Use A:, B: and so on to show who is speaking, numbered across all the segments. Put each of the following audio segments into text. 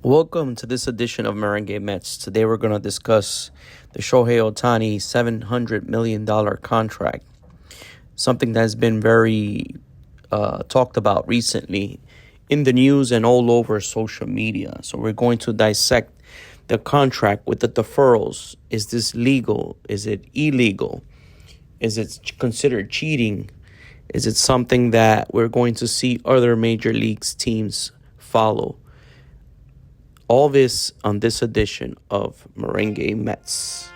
A: Welcome to this edition of Merengue Mets. Today we're going to discuss the Shohei Ohtani $700 million contract, something that's been very talked about recently in the news and all over social media. So we're going to dissect the contract with the deferrals. Is this legal? Is it illegal? Is it considered cheating? Is it something that we're going to see other major leagues teams follow? All this on this edition of Merengue Mets.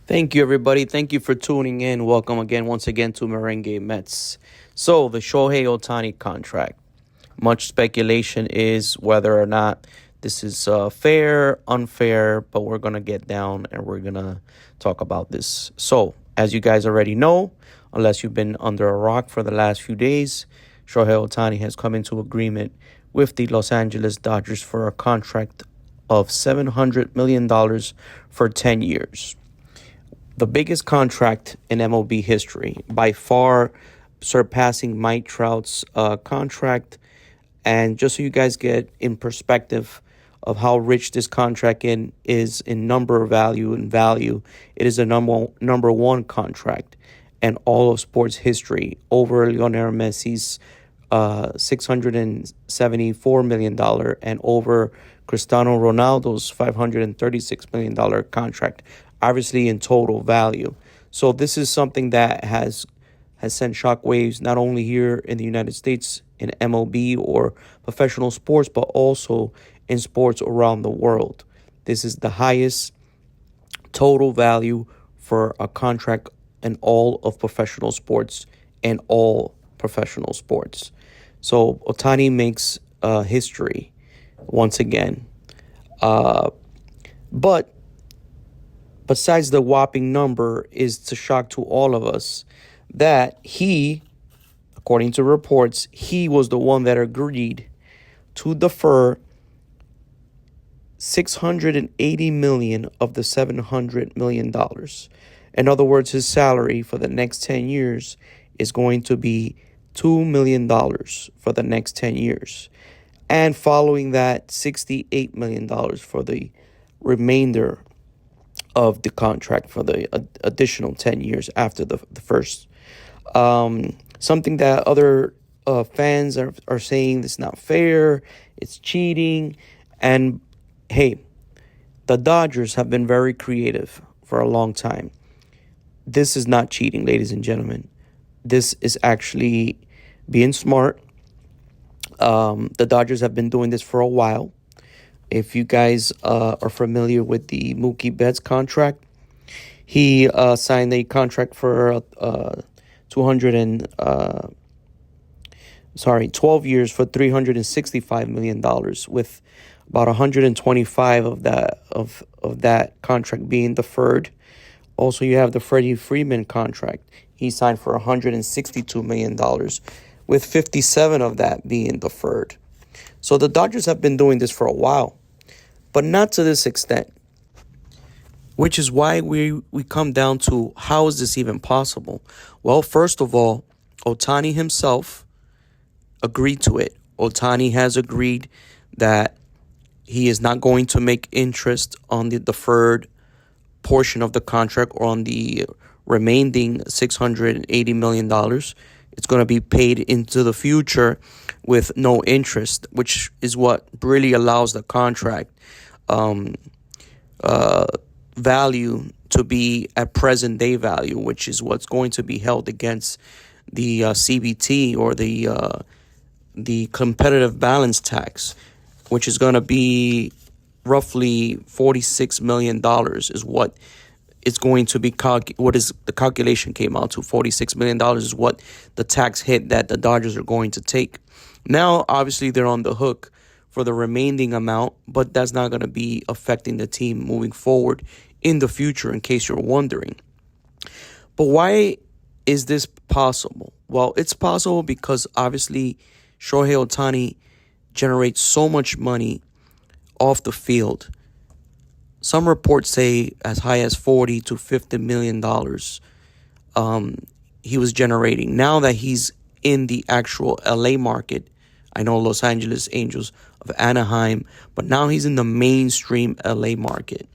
A: Thank you, everybody. Thank you for tuning in. Welcome once again to Merengue Mets. So, the Shohei Ohtani contract. Much speculation is whether or not this is fair, unfair, but we're going to get down and we're going to talk about this. So, as you guys already know, unless you've been under a rock for the last few days, Shohei Ohtani has come into agreement with the Los Angeles Dodgers for a contract of $700 million for 10 years. The biggest contract in MLB history, by far surpassing Mike Trout's contract. And just so you guys get in perspective of how rich this contract is in number value and value, it is a number one contract in all of sports history, over Lionel Messi's $674 million and over Cristiano Ronaldo's $536 million contract, obviously in total value. So this is something that has sent shockwaves not only here in the United States in MLB or professional sports, but also in sports around the world. This is the highest total value for a contract in all of professional sports and all professional sports. So Ohtani makes history once again. But besides the whopping number is to shock to all of us that according to reports, he was the one that agreed to defer $680 million of the $700 million. In other words, his salary for the next 10 years is going to be $2 million for the next 10 years. And following that, $68 million for the remainder of the contract for the additional 10 years after the first. Something that other fans are saying it's not fair, it's cheating. And hey, the Dodgers have been very creative for a long time. This is not cheating, ladies and gentlemen. This is actually being smart. The Dodgers have been doing this for a while. If you guys are familiar with the Mookie Betts contract, he signed a contract for 12 years for $365 million, with about 125 of that contract being deferred. Also, you have the Freddie Freeman contract. He signed for $162 million, with 57 of that being deferred. So the Dodgers have been doing this for a while, but not to this extent, which is why we come down to how is this even possible? Well, first of all, Ohtani himself agreed to it. Ohtani has agreed that he is not going to make interest on the deferred portion of the contract or on the remaining $680 million. It's going to be paid into the future with no interest, which is what really allows the contract value to be at present day value, which is what's going to be held against the CBT or the competitive balance tax, which is going to be roughly $46 million is what it's going to be. What is the calculation came out to? $46 million is what the tax hit that the Dodgers are going to take. Now, obviously, they're on the hook for the remaining amount, but that's not going to be affecting the team moving forward in the future, in case you're wondering. But why is this possible? Well, it's possible because obviously Shohei Ohtani generates so much money off the field. Some reports say as high as $40 to $50 million he was generating. Now that he's in the actual LA market, I know Los Angeles Angels of Anaheim, but now he's in the mainstream LA market,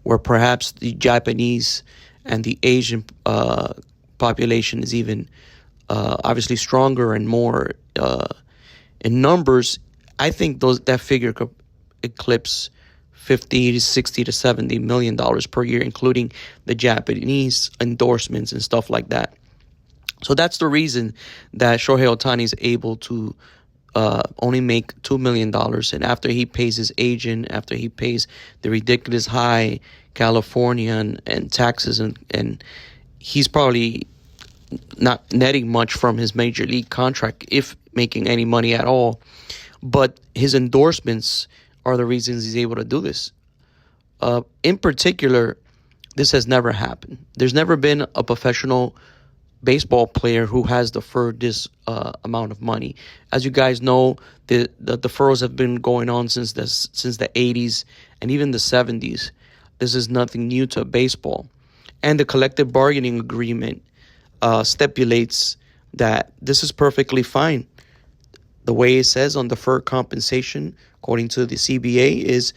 A: where perhaps the Japanese and the Asian population is even obviously stronger and more in numbers. I think that figure could eclipse 50 to 60 to $70 million per year, including the Japanese endorsements and stuff like that. So that's the reason that Shohei Ohtani is able to only make $2 million. And after he pays his agent, after he pays the ridiculous high California and taxes, and he's probably not netting much from his major league contract, if making any money at all. But his endorsements are the reasons he's able to do this. In particular, this has never happened. There's never been a professional baseball player who has deferred this amount of money. As you guys know, the deferrals have been going on since the 80s and even the 70s. This is nothing new to baseball. And the collective bargaining agreement stipulates that this is perfectly fine. The way it says on deferred compensation, according to the CBA, is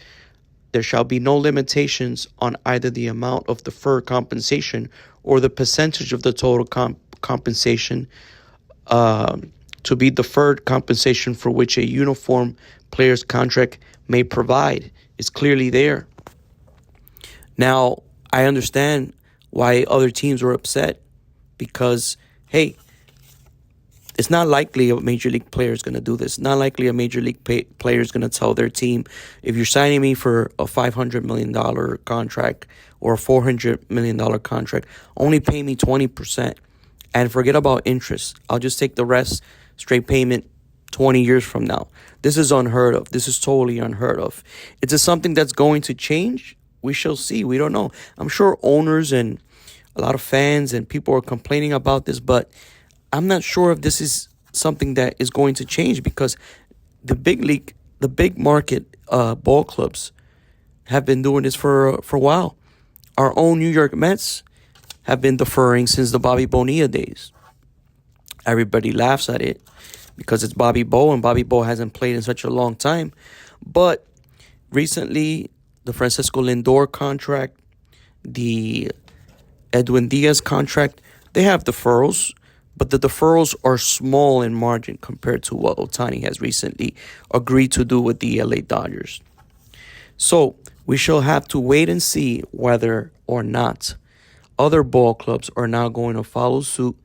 A: there shall be no limitations on either the amount of deferred compensation or the percentage of the total compensation to be deferred compensation for which a uniform player's contract may provide. Is clearly there. Now, I understand why other teams were upset because, hey, it's not likely a major league player is going to do this. Not likely a major league player is going to tell their team, if you're signing me for a $500 million contract or a $400 million contract, only pay me 20% and forget about interest. I'll just take the rest straight payment 20 years from now. This is unheard of. This is totally unheard of. Is it something that's going to change? We shall see. We don't know. I'm sure owners and a lot of fans and people are complaining about this, but I'm not sure if this is something that is going to change, because the big market ball clubs have been doing this for a while. Our own New York Mets have been deferring since the Bobby Bonilla days. Everybody laughs at it because it's Bobby Bo, and Bobby Bo hasn't played in such a long time. But recently, the Francisco Lindor contract, the Edwin Diaz contract, they have deferrals, but the deferrals are small in margin compared to what Ohtani has recently agreed to do with the LA Dodgers. So we shall have to wait and see whether or not other ball clubs are now going to follow suit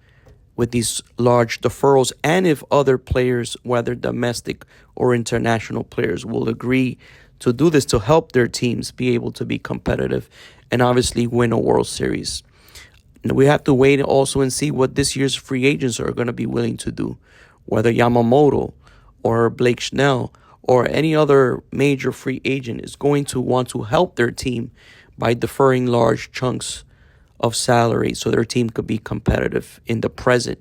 A: with these large deferrals, and if other players, whether domestic or international players, will agree to do this to help their teams be able to be competitive and obviously win a World Series. We have to wait also and see what this year's free agents are going to be willing to do, whether Yamamoto or Blake Snell or any other major free agent is going to want to help their team by deferring large chunks of salary so their team could be competitive in the present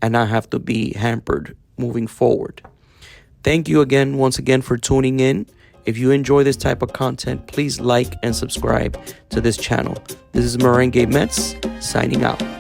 A: and not have to be hampered moving forward. Thank you once again for tuning in. If you enjoy this type of content, please like and subscribe to this channel. This is Merengue Mets signing out.